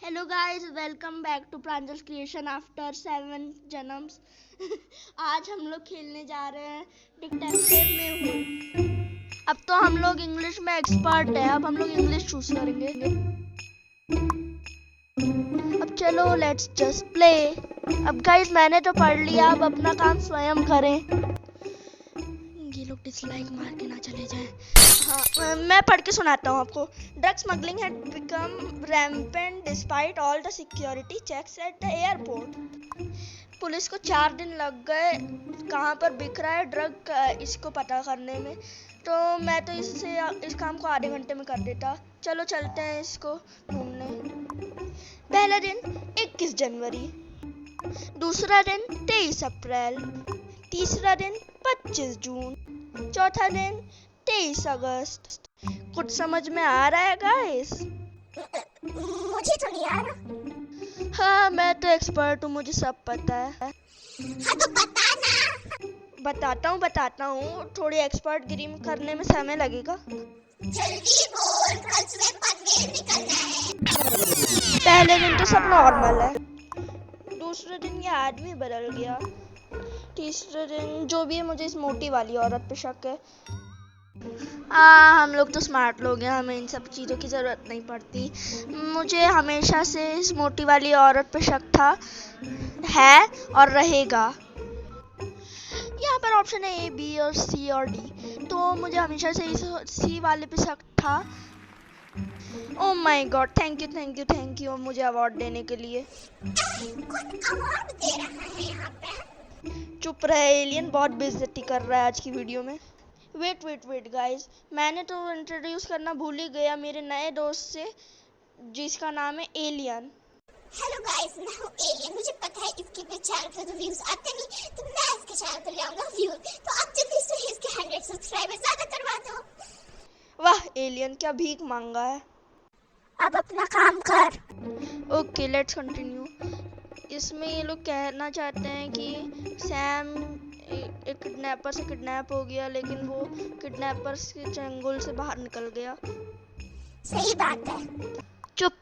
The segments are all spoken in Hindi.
Hello guys, welcome back to Pranjal creation after 7 जन्म्स। आज हम लोग खेलने जा रहे हैं डिटेक्टिव में हूँ। अब तो हम लोग इंग्लिश में एक्सपर्ट है, अब हम लोग इंग्लिश चूज करेंगे। अब चलो लेट्स जस्ट प्ले। अब गाइस मैंने तो पढ़ लिया, अब अपना काम स्वयं करें। ये लोग डिसलाइक मार के ना चले जाएं। हाँ, मैं पढ़ के सुनाता हूँ आपको। Drug smuggling had become rampant despite all the security checks at the airport. Police को 4 दिन लग गए कहाँ पर बिक रहा है ड्रग इसको पता करने में। तो मैं तो इस काम को आधे घंटे में कर देता। चलो चलते हैं इसको ढूंढने। पहला दिन 21 जनवरी, दूसरा दिन 23 अप्रैल, तीसरा दिन 25 जून, चौथा दिन 23 अगस्त। कुछ समझ में आ रहा है गाइस? मुझे तो नहीं आ रहा। हाँ, मैं तो एक्सपर्ट हूँ, मुझे सब पता है। हाँ तो बता ना। बताता हूँ। थोड़ी एक्सपर्ट गिरी करने में समय लगेगा। जल्दी बोल, कल सुबह पनवेल निकलना है। पहले दिन तो सब नॉर्मल है, दूसरे दिन ये आदमी बदल गया, तीसरे दिन जो भी है मुझे इस मोटी वाली औरत पे शक है। हम लोग तो स्मार्ट लोग हैं, हमें इन सब चीज़ों की ज़रूरत नहीं पड़ती। मुझे हमेशा से इस मोटी वाली औरत पे शक था, है और रहेगा। यहाँ पर ऑप्शन है ए, बी और सी और डी, तो मुझे हमेशा से इस सी वाले पे शक था। Oh my God, thank you मुझे अवार्ड देने के लिए। कौन अवार्ड दे रहा है यहाँ पे? चुप रहे एलियन, बहुत बेइज्जती कर रहा है आज की वीडियो में। वेट गाइस, मैंने तो इंट्रोड्यूस करना भूल ही गया मेरे नए दोस्त से जिसका नाम है एलियन। हेलो गाइस, मैं हूँ एलियन। मुझे पता है इसके पे चैनल पे तो व्यूज आते नहीं, तो मैं इसके चैनल पे ले आऊंगा व्यूज। तो आप जल्दी से इसके 100 सब्सक्राइबर ज्यादा करवा दो। वाह एलियन, क्या भीख मांगा है। अब अपना काम कर। Okay let's continue. इसमें ये लोग कहना चाहते हैं कि सैम एक किडनैपर से किडनैप हो गया, लेकिन वो किडनैपर्स के चंगुल से बाहर निकल गया। सही बात है। चुप।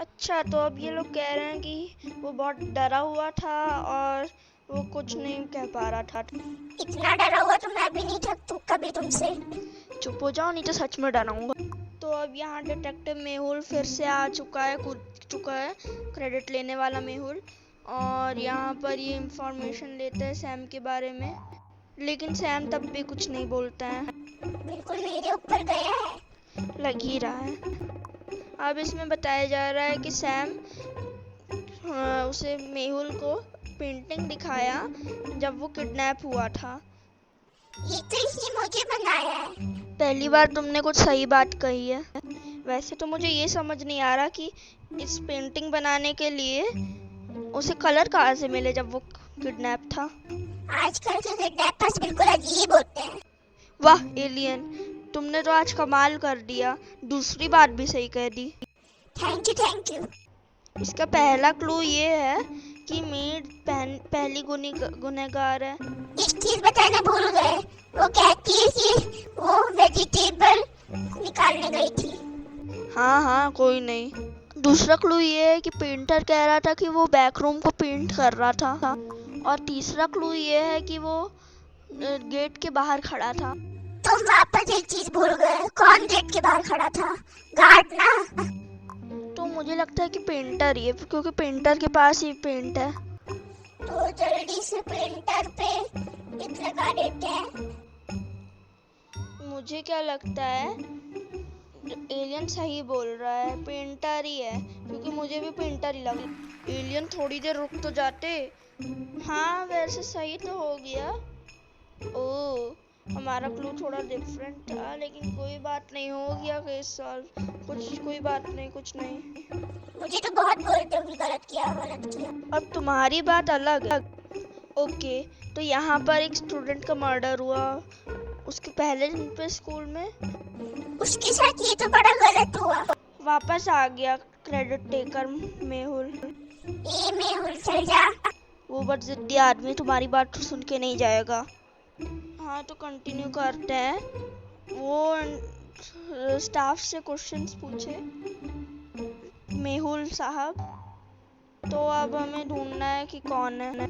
अच्छा, तो अब ये लोग कह रहे हैं कि वो बहुत डरा हुआ था और वो कुछ नहीं कह पा रहा था। इतना डरा हुआ तो मैं भी नहीं थकती कभी तुमसे। चुप हो जाओ, नहीं तो सच में डराऊंगा। तो अब यहाँ डिटेक्टिव मेहुल फिर से आ चुका है, कूद चुका है, क्रेडिट लेने वाला मेहुल। और यहाँ पर ये इंफॉर्मेशन लेता है सैम के बारे में, लेकिन सैम तब भी कुछ नहीं बोलता है। बिल्कुल मेरे ऊपर गया है। लग ही रहा है। अब इसमें बताया जा रहा है कि सैम उसे मेहुल को पेंटिंग दिखाया जब वो किडनैप हुआ था। ये तो इसने मुझे बनाया है। पहली बार तुमने कुछ सही बात कही है। वैसे तो मुझे ये समझ नहीं आ रहा कि इस पेंटिंग बनाने के लिए उसे कलर कहाँ से मिले जब वो किडनैप था। आजकल के किडनैपर्स बिल्कुल अजीब होते हैं। वाह एलियन, तुमने तो आज कमाल कर दिया, दूसरी बात भी सही कह दी। Thank you. इसका पहला क्लू ये है कि मीट पहली गुनहगार है। एक चीज बताना भूल गए, वो कहती है कि वो वेजिटेबल निकालने गई थी। हाँ कोई नहीं। दूसरा क्लू ये है कि पेंटर कह रहा था कि वो बैकरूम को पेंट कर रहा था। और तीसरा क्लू ये है कि वो गेट के बाहर खड़ा था। तुम वापस एक चीज भूल गए, कौन गेट के बाहर खड़ा था? गार्ड ना। तो मुझे लगता है कि पेंटर ही है, क्योंकि पेंटर के पास ही पेंट है। तो जल्दी से प्रिंटर पे लिख लगा देते हैं। मुझे क्या लगता है एलियन सही बोल रहा है, पेंटर ही है, क्योंकि मुझे भी पेंटर ही लगा। एलियन थोड़ी देर रुक तो जाते। हाँ वैसे सही तो हो गया। ओह, हमारा क्लू थोड़ा डिफरेंट था, लेकिन कोई बात नहीं, हो गया केस सॉल्व। कोई बात नहीं, कुछ नहीं। मुझे तो बहुत बोलते हो कि गलत किया। अब तुम्हारी बात अलग है। ओके, तो यहाँ पर एक स्टूडेंट का मर्डर हुआ उसके पहले दिन पे स्कूल में। उसके साथ ये तो बड़ा गलत हुआ। वापस आ गया क्रेडिट टेकर मेहुल। ये मेहुल चल जा। वो बहुत जिद्दी आदमी, तुम्हारी बात तो सुन के नहीं जाएगा। हाँ तो कंटिन्यू करते हैं। वो स्टाफ से क्वेश्चंस पूछे। मेहुल साहब। तो अब हमें ढूंढना है कि कौन है।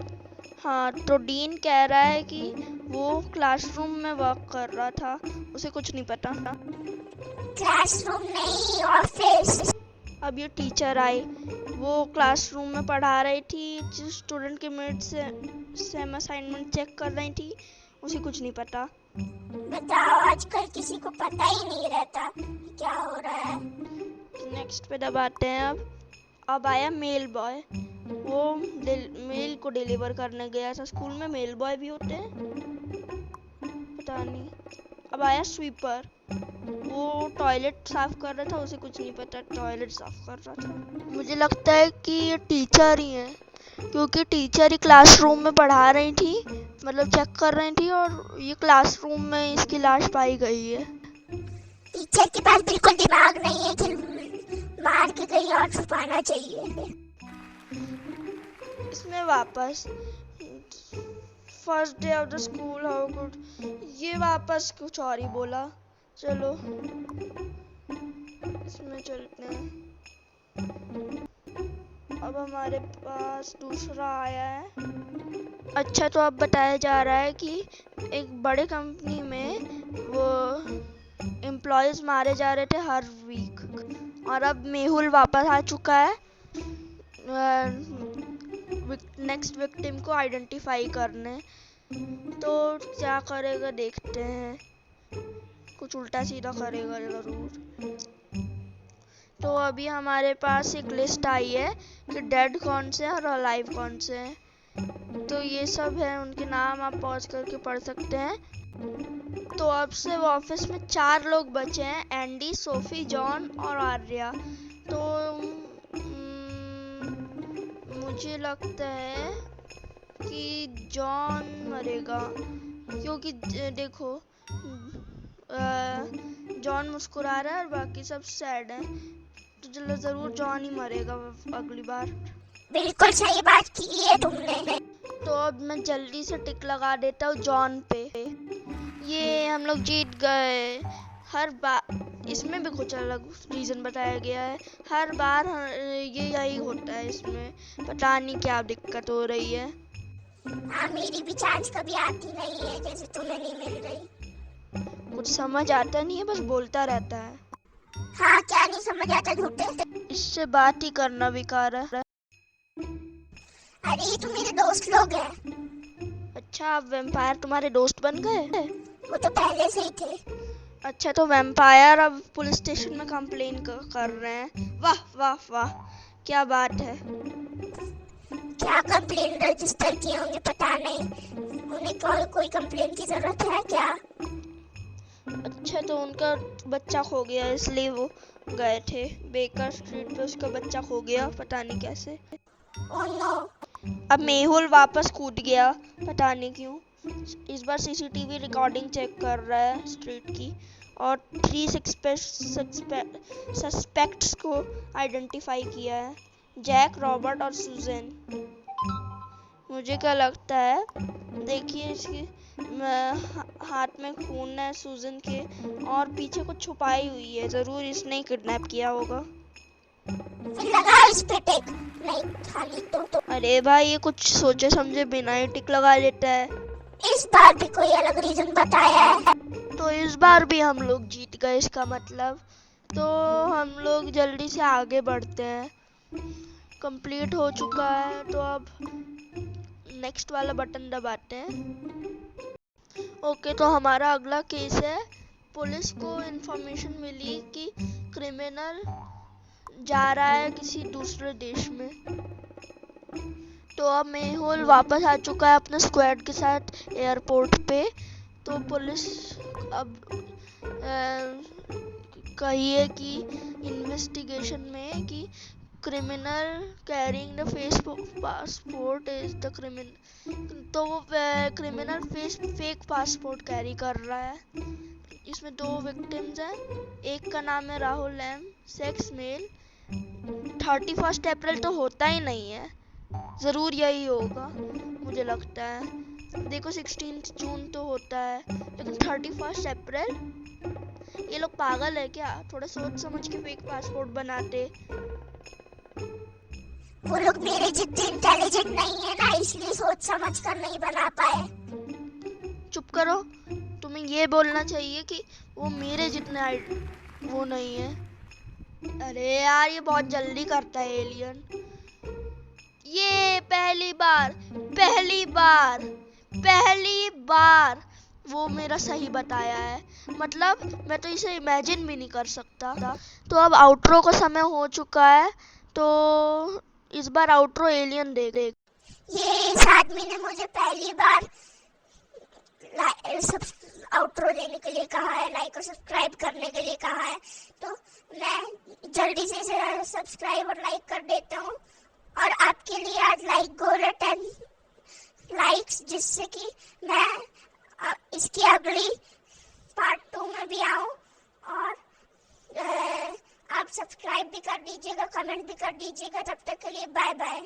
हाँ, तो डीन कह रहा है कि वो क्लासरूम में वर्क कर रहा था, उसे कुछ नहीं पता। क्लासरूम नहीं, ऑफिस। अब ये टीचर आई, वो क्लासरूम में पढ़ा रही थी, जिस स्टूडेंट के मिनट से सेम असाइनमेंट चेक कर रही थी, उसे कुछ नहीं पता। बताओ, आजकल किसी को पता ही नहीं रहता क्या हो रहा है। नेक्स्ट पे दबाते हैं। अब आया मेल बॉय, वो मेल को डिलीवर करने गया था। स्कूल में मेल बॉय भी होते हैं, पता नहीं। अब आया स्वीपर, वो टॉयलेट साफ कर रहा था, उसे कुछ नहीं पता टॉयलेट साफ कर रहा था। मुझे लगता है कि ये टीचर ही है, क्योंकि टीचर ही क्लासरूम में पढ़ा रही थी, मतलब चेक कर रही थी, और ये क्लासरूम में इसकी लाश पाई गई है। टीचर के पास बिल्कुल दिमाग नहीं है कि मार के कहीं और छुपाना चाहिए। इसमें वापस first day of the school, how good, ये वापस कुछ और ही बोला। चलो इसमें चलते हैं। अब हमारे पास दूसरा आया है। अच्छा, तो अब बताया जा रहा है कि एक बड़े कंपनी में वो एम्प्लॉयज मारे जा रहे थे हर वीक, और अब मेहुल वापस आ चुका है नेक्स्ट विक्टिम को आइडेंटिफाई करने। तो क्या करेगा देखते हैं, कुछ उल्टा सीधा करेगा जरूर। तो अभी हमारे पास एक लिस्ट आई है कि डेड कौन से हैं और अलाइव कौन से हैं। तो ये सब है, उनके नाम आप पॉज करके पढ़ सकते हैं। तो अब से वो ऑफिस में 4 लोग बचे हैं, एंडी, सोफी, जॉन और आर्या। तो मुझे लगता है कि जॉन मरेगा, क्योंकि देखो जॉन मुस्कुरा रहा है और बाकी सब सैड हैं, तो जरूर जॉन ही मरेगा अगली बार। बिल्कुल सही बात की है तुमने। तो अब मैं जल्दी से टिक लगा देता हूँ जॉन पे। ये हम लोग जीत गए। हर बार इसमें भी कुछ अलग रीजन बताया गया है, हर बार ये यही होता है इसमें, पता नहीं क्या दिक्कत हो रही है। हाँ, मेरी भी चांस कभी आती नहीं है, जैसे तुम्हें नहीं मिल रही। कुछ समझ आता नहीं है, बस बोलता रहता है। हाँ, क्या नहीं समझ आता झूठे। इससे बात ही करना बेकार है। अरे ये तो मेरे दोस्त लोग हैं। अच्छा, अब वैम्पायर तुम्हारे दोस्त बन गए? वो तो पहले से ही थे। अच्छा, तो वैम्पायर अब पुलिस स्टेशन में कंप्लेन कर रहे हैं। वाह वाह वाह, क्या बात है। क्या कंप्लेन रजिस्टर किए होंगे पता नहीं, उन्हें कोई कंप्लेन की जरूरत है क्या? अच्छा, तो उनका बच्चा खो गया इसलिए वो गए थे बेकर स्ट्रीट पे, उसका बच्चा खो गया, पता नहीं कैसे। Oh no. अब मेहुल वापस कूद गया, पता नहीं क्यों। इस बार सीसीटीवी रिकॉर्डिंग चेक कर रहा है स्ट्रीट की, और 3 सस्पेक्ट्स को आइडेंटिफाई किया है, जैक, रॉबर्ट और सुजैन। मुझे क्या लगता है, देखिए इसके हाथ में खून है सुजैन के, और पीछे कुछ छुपाई हुई है, जरूर इसने ही किडनैप किया होगा। लगा इस पे टिक, नहीं खाली तो। अरे भाई, ये कुछ सोचे समझे बिना ही टिक लगा लेता है। इस बार भी कोई अलग रीजन बताया है। तो इस बार भी हम लोग जीत गए इसका मतलब। तो हम लोग जल्दी से आगे बढ़ते हैं, कंप्लीट हो चुका है। तो अब नेक्स्ट वाला बटन दबाते हैं। ओके, तो हमारा अगला केस है। पुलिस को इन्फॉर्मेशन मिली कि क्रिमिनल जा रहा है किसी दूसरे देश में। तो अब मेहुल वापस आ चुका है अपने स्क्वाड के साथ एयरपोर्ट पे। तो पुलिस अब कहिए कि इन्वेस्टिगेशन में कि criminal carrying the fake passport is the criminal. तो वो क्रिमिनल फेक पासपोर्ट कैरी कर रहा है। इसमें 2 विक्टिम्स हैं, एक का नाम है राहुल एम, सेक्स मेल। 31 अप्रैल तो होता ही नहीं है, ज़रूर यही होगा मुझे लगता है। देखो 16 जून तो होता है, लेकिन 31 अप्रैल, ये लोग पागल है क्या? थोड़ा सोच समझ के फेक पासपोर्ट बनाते। वो लोग मेरे जितने इंटेलिजेंट नहीं है ना, इसलिए सोच समझ कर नहीं बना पाए। चुप करो, तुम्हें ये बोलना चाहिए कि वो मेरे जितने वो नहीं है। अरे यार ये बहुत जल्दी करता है एलियन। ये पहली बार वो मेरा सही बताया है। मतलब मैं तो इसे इमेजिन भी नहीं कर सकता। तो अब आउटरो का समय हो चुका है, तो इस बार आउटरो एलियन दे। ये इस आदमी ने मुझे पहली बार आउटरो देने के लिए कहा है, लाइक और सब्सक्राइब करने के लिए कहा है, तो मैं जल्दी से इसे सब्सक्राइब और लाइक कर देता हूँ। और आपके लिए आज लाइक गोल 10 लाइक्स, जिससे कि मैं इसकी अगली पार्ट 2 में भी आऊँ। और आप सब्सक्राइब भी कर दीजिएगा, कमेंट भी कर दीजिएगा। तब तक के लिए बाय बाय।